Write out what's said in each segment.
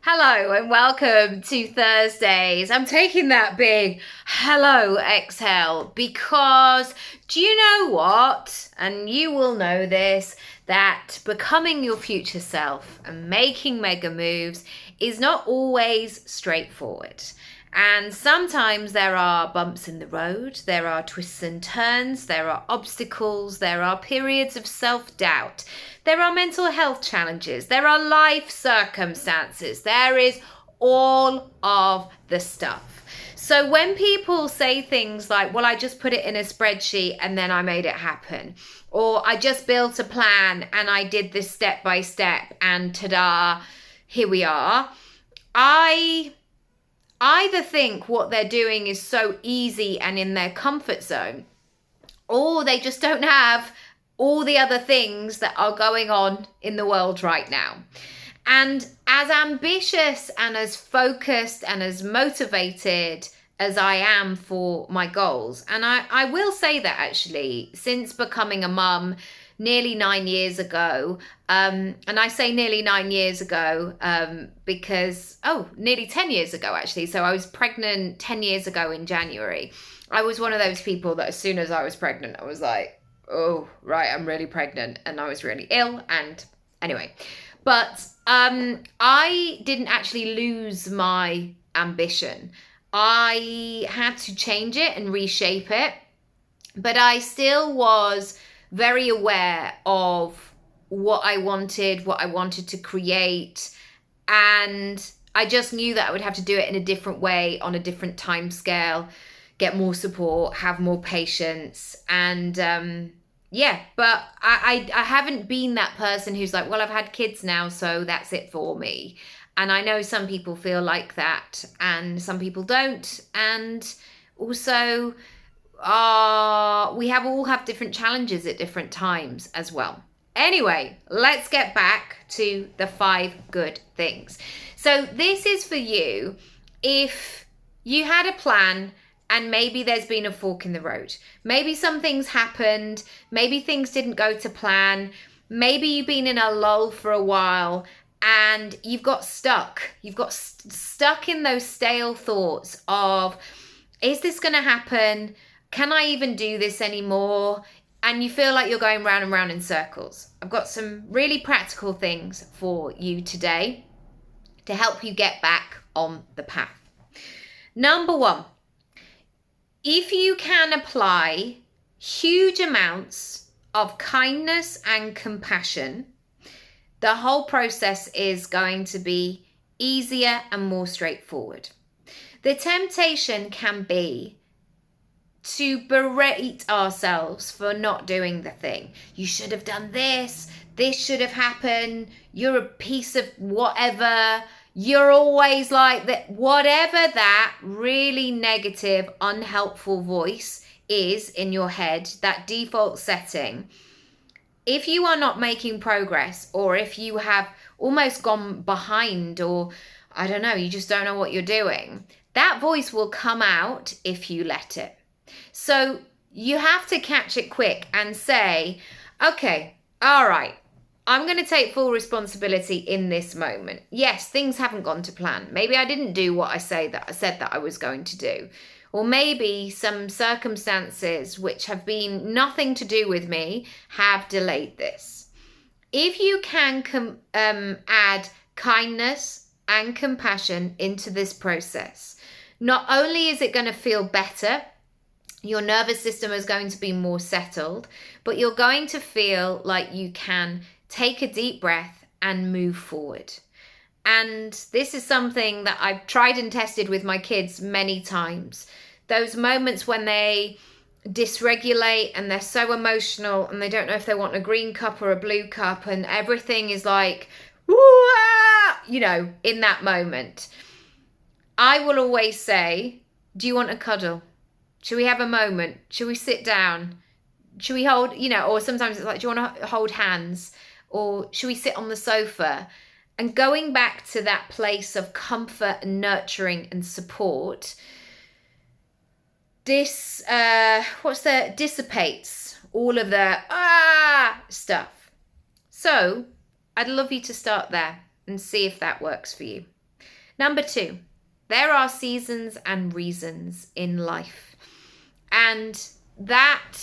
Hello and welcome to Thursdays. I'm taking that big hello exhale because do you know what? And you will know this, that becoming your future self and making mega moves is not always straightforward. And sometimes there are bumps in the road, there are twists and turns, there are obstacles, there are periods of self-doubt, there are mental health challenges, there are life circumstances, there is all of the stuff. So when people say things like, well, I just put it in a spreadsheet and then I made it happen, or I just built a plan and I did this step by step and ta-da, here we are. I either think what they're doing is so easy and in their comfort zone, or they just don't have all the other things that are going on in the world right now. And as ambitious and as focused and as motivated as I am for my goals, and I will say that actually, since becoming a mum nearly 9 years ago, and I say nearly 9 years ago because, nearly 10 years ago actually. So I was pregnant 10 years ago in January. I was one of those people that as soon as I was pregnant, I was like, oh, right, I'm really pregnant. And I was really ill. And anyway, but I didn't actually lose my ambition. I had to change it and reshape it, but I still was very aware of what I wanted to create. And I just knew that I would have to do it in a different way, on a different time scale, get more support, have more patience. And but I haven't been that person who's like, well, I've had kids now, so that's it for me. And I know some people feel like that and some people don't. And also, we all have different challenges at different times as well. Anyway, let's get back to the 5 good things. So this is for you if you had a plan and maybe there's been a fork in the road. Maybe some things happened, maybe things didn't go to plan, maybe you've been in a lull for a while and you've got stuck. You've got stuck in those stale thoughts of, is this going to happen? Can I even do this anymore? And you feel like you're going round and round in circles. I've got some really practical things for you today to help you get back on the path. Number 1, if you can apply huge amounts of kindness and compassion, the whole process is going to be easier and more straightforward. The temptation can be to berate ourselves for not doing the thing. You should have done this. This should have happened. You're a piece of whatever. You're always like that. Whatever that really negative, unhelpful voice is in your head, that default setting, if you are not making progress, or if you have almost gone behind, or I don't know, you just don't know what you're doing, that voice will come out if you let it. So you have to catch it quick and say, okay, all right, I'm going to take full responsibility in this moment. Yes, things haven't gone to plan. Maybe I didn't do what I said that I was going to do. Or maybe some circumstances which have been nothing to do with me have delayed this. If you can add kindness and compassion into this process, not only is it going to feel better, your nervous system is going to be more settled, but you're going to feel like you can take a deep breath and move forward. And this is something that I've tried and tested with my kids many times. Those moments when they dysregulate and they're so emotional and they don't know if they want a green cup or a blue cup, and everything is like, in that moment. I will always say, do you want a cuddle? Should we have a moment? Should we sit down? Should we hold, or sometimes it's like, do you want to hold hands? Or should we sit on the sofa? And going back to that place of comfort and nurturing and support, dissipates all of the stuff. So I'd love you to start there and see if that works for you. Number 2, there are seasons and reasons in life. And that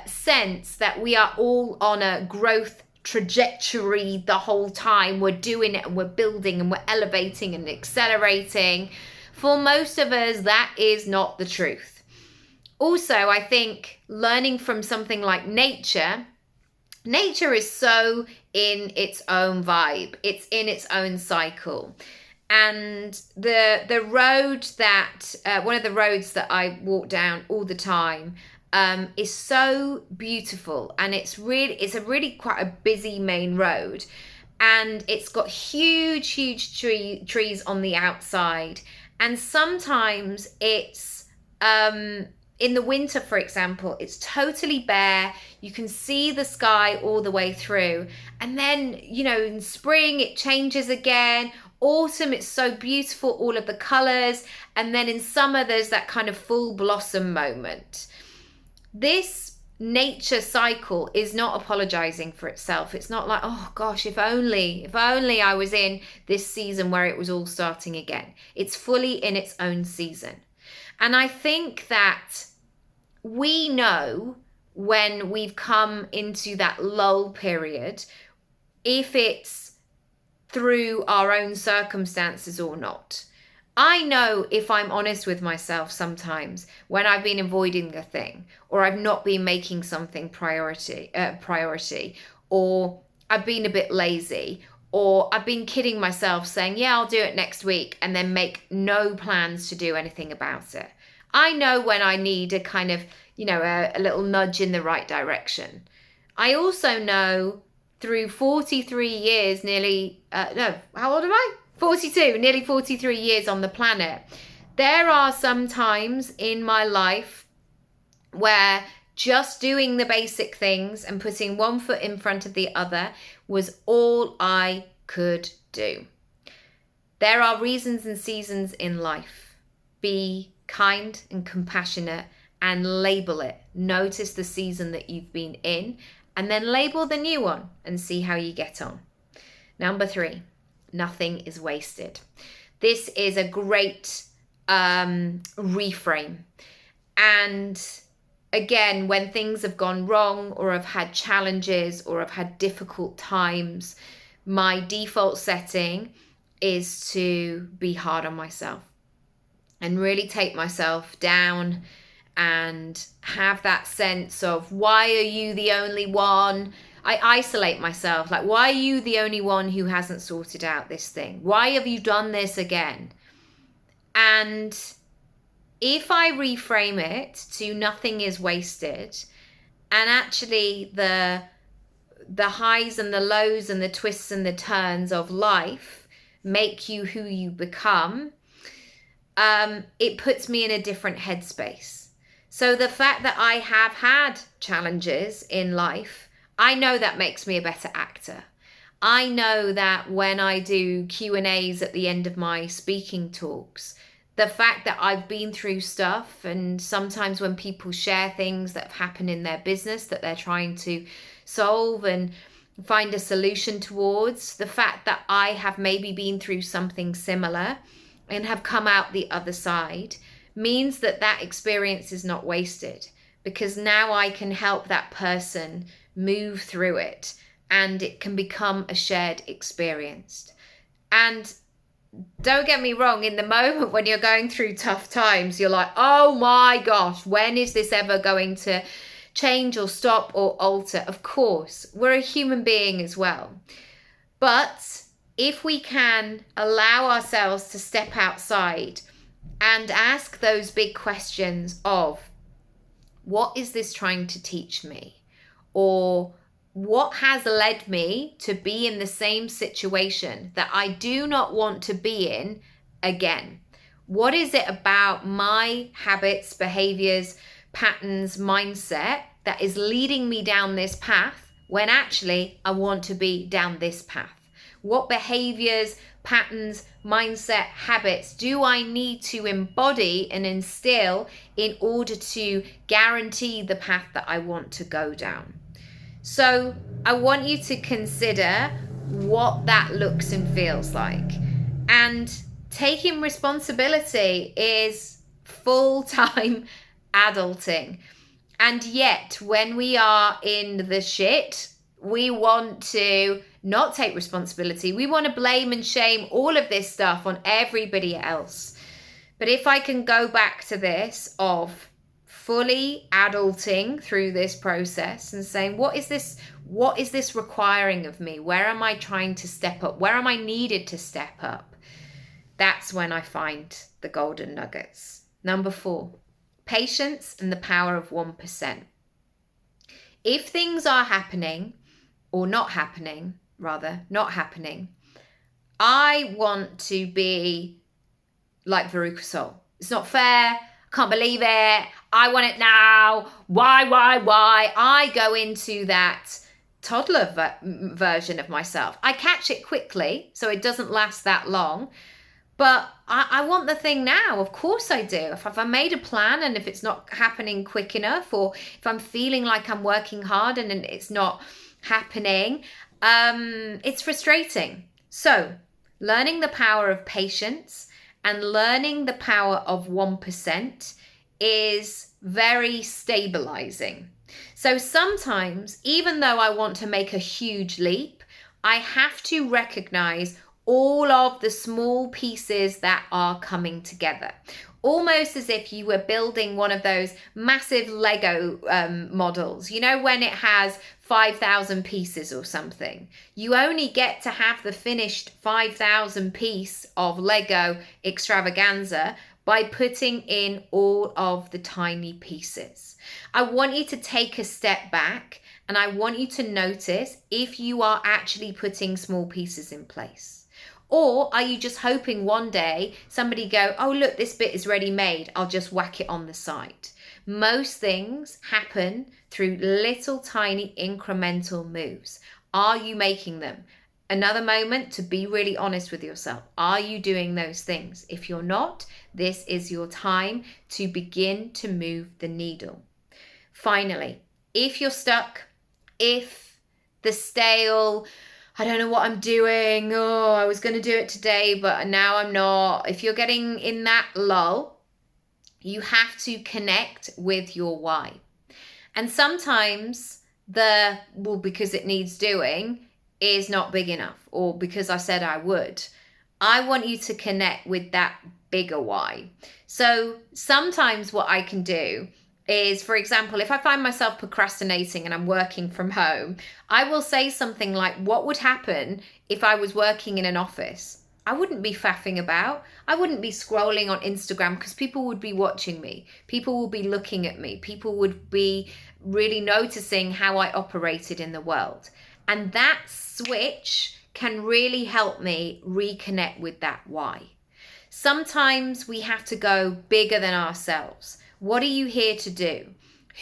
sense that we are all on a growth trajectory the whole time. We're doing it and we're building and we're elevating and accelerating. For most of us, that is not the truth. Also, I think learning from something like nature is so in its own vibe. It's in its own cycle. And the road that, one of the roads that I walk down all the time is so beautiful. And it's a really quite a busy main road. And it's got huge trees on the outside. And sometimes it's, in the winter, for example, it's totally bare. You can see the sky all the way through. And then, in spring, it changes again. Autumn, it's so beautiful, all of the colors. And then in summer, there's that kind of full blossom moment. This nature cycle is not apologizing for itself. It's not like, oh gosh, if only I was in this season where it was all starting again. It's fully in its own season. And I think that we know when we've come into that lull period, if it's through our own circumstances or not. I know if I'm honest with myself sometimes when I've been avoiding a thing, or I've not been making something priority, or I've been a bit lazy, or I've been kidding myself saying, yeah, I'll do it next week, and then make no plans to do anything about it. I know when I need a kind of, a little nudge in the right direction. I also know through 43 years, how old am I? 42, nearly 43 years on the planet. There are some times in my life where just doing the basic things and putting one foot in front of the other was all I could do. There are reasons and seasons in life. Be kind and compassionate and label it. Notice the season that you've been in and then label the new one and see how you get on. Number 3, nothing is wasted. This is a great reframe. And again, when things have gone wrong or I've had challenges or I've had difficult times, my default setting is to be hard on myself and really take myself down and have that sense of, why are you the only one? I isolate myself. Like, why are you the only one who hasn't sorted out this thing? Why have you done this again? And if I reframe it to nothing is wasted, and actually the highs and the lows and the twists and the turns of life make you who you become, it puts me in a different headspace. So the fact that I have had challenges in life, I know that makes me a better actor. I know that when I do Q&As at the end of my speaking talks, the fact that I've been through stuff, and sometimes when people share things that have happened in their business that they're trying to solve and find a solution towards, the fact that I have maybe been through something similar and have come out the other side means that that experience is not wasted, because now I can help that person move through it and it can become a shared experience. And don't get me wrong, in the moment when you're going through tough times, you're like, oh my gosh, when is this ever going to change or stop or alter? Of course, we're a human being as well. But if we can allow ourselves to step outside and ask those big questions of, what is this trying to teach me? Or what has led me to be in the same situation that I do not want to be in again? What is it about my habits, behaviors, patterns, mindset that is leading me down this path when actually I want to be down this path? What behaviors, patterns, mindset, habits do I need to embody and instill in order to guarantee the path that I want to go down? So I want you to consider what that looks and feels like. And taking responsibility is full-time adulting. And yet, when we are in the shit, we want to not take responsibility. We want to blame and shame all of this stuff on everybody else. But if I can go back to this of fully adulting through this process and saying, what is this requiring of me? Where am I trying to step up? Where am I needed to step up? That's when I find the golden nuggets. Number 4, patience and the power of 1%. If things are happening, or not happening, I want to be like Veruca Salt. It's not fair. I can't believe it. I want it now. Why? I go into that toddler version of myself. I catch it quickly, so it doesn't last that long. But I want the thing now. Of course I do. If I made a plan and if it's not happening quick enough, or if I'm feeling like I'm working hard and it's not happening, it's frustrating. So learning the power of patience and learning the power of 1% is very stabilizing. So sometimes, even though I want to make a huge leap, I have to recognize all of the small pieces that are coming together. Almost as if you were building one of those massive Lego models, you know, when it has 5,000 pieces or something. You only get to have the finished 5,000 piece of Lego extravaganza by putting in all of the tiny pieces. I want you to take a step back and I want you to notice if you are actually putting small pieces in place. Or are you just hoping one day somebody go, oh, look, this bit is ready made. I'll just whack it on the side. Most things happen through little tiny incremental moves. Are you making them? Another moment to be really honest with yourself. Are you doing those things? If you're not, this is your time to begin to move the needle. Finally, if you're stuck, if the stale, I don't know what I'm doing, oh, I was going to do it today, but now I'm not. If you're getting in that lull, you have to connect with your why. And sometimes because it needs doing is not big enough, or because I said I would. I want you to connect with that bigger why. So sometimes what I can do is, for example, if I find myself procrastinating and I'm working from home, I will say something like, what would happen if I was working in an office? I wouldn't be faffing about. I wouldn't be scrolling on Instagram because people would be watching me. People will be looking at me. People would be really noticing how I operated in the world. And that switch can really help me reconnect with that why. Sometimes we have to go bigger than ourselves. What are you here to do?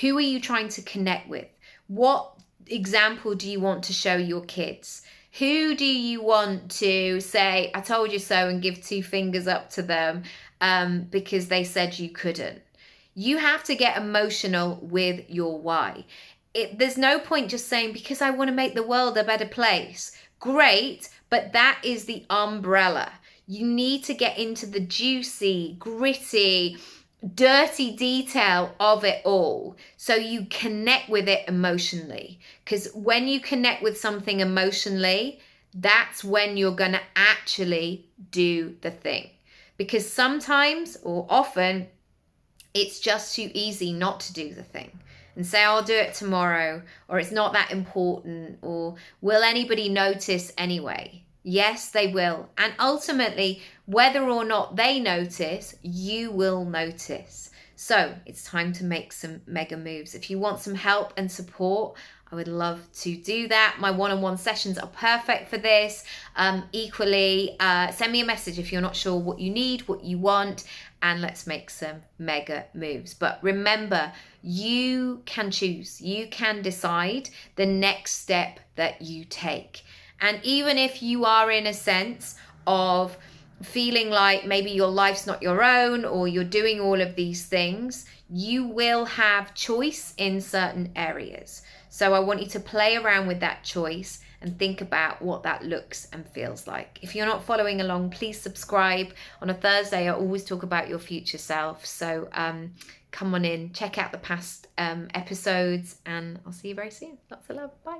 Who are you trying to connect with? What example do you want to show your kids? Who do you want to say, I told you so, and give 2 fingers up to them because they said you couldn't? You have to get emotional with your why. There's no point just saying, because I want to make the world a better place. Great, but that is the umbrella. You need to get into the juicy, gritty, dirty detail of it all so you connect with it emotionally. Because when you connect with something emotionally, that's when you're going to actually do the thing. Because sometimes, or often, it's just too easy not to do the thing and say, I'll do it tomorrow, or it's not that important, or will anybody notice anyway? Yes, they will. And ultimately, whether or not they notice, you will notice. So it's time to make some mega moves. If you want some help and support, I would love to do that. My one-on-one sessions are perfect for this. Equally, send me a message if you're not sure what you need, what you want, and let's make some mega moves. But remember, you can choose. You can decide the next step that you take. And even if you are in a sense of feeling like maybe your life's not your own, or you're doing all of these things, you will have choice in certain areas. So I want you to play around with that choice and think about what that looks and feels like. If you're not following along, please subscribe. On a Thursday, I always talk about your future self. So come on in, check out the past episodes, and I'll see you very soon. Lots of love. Bye.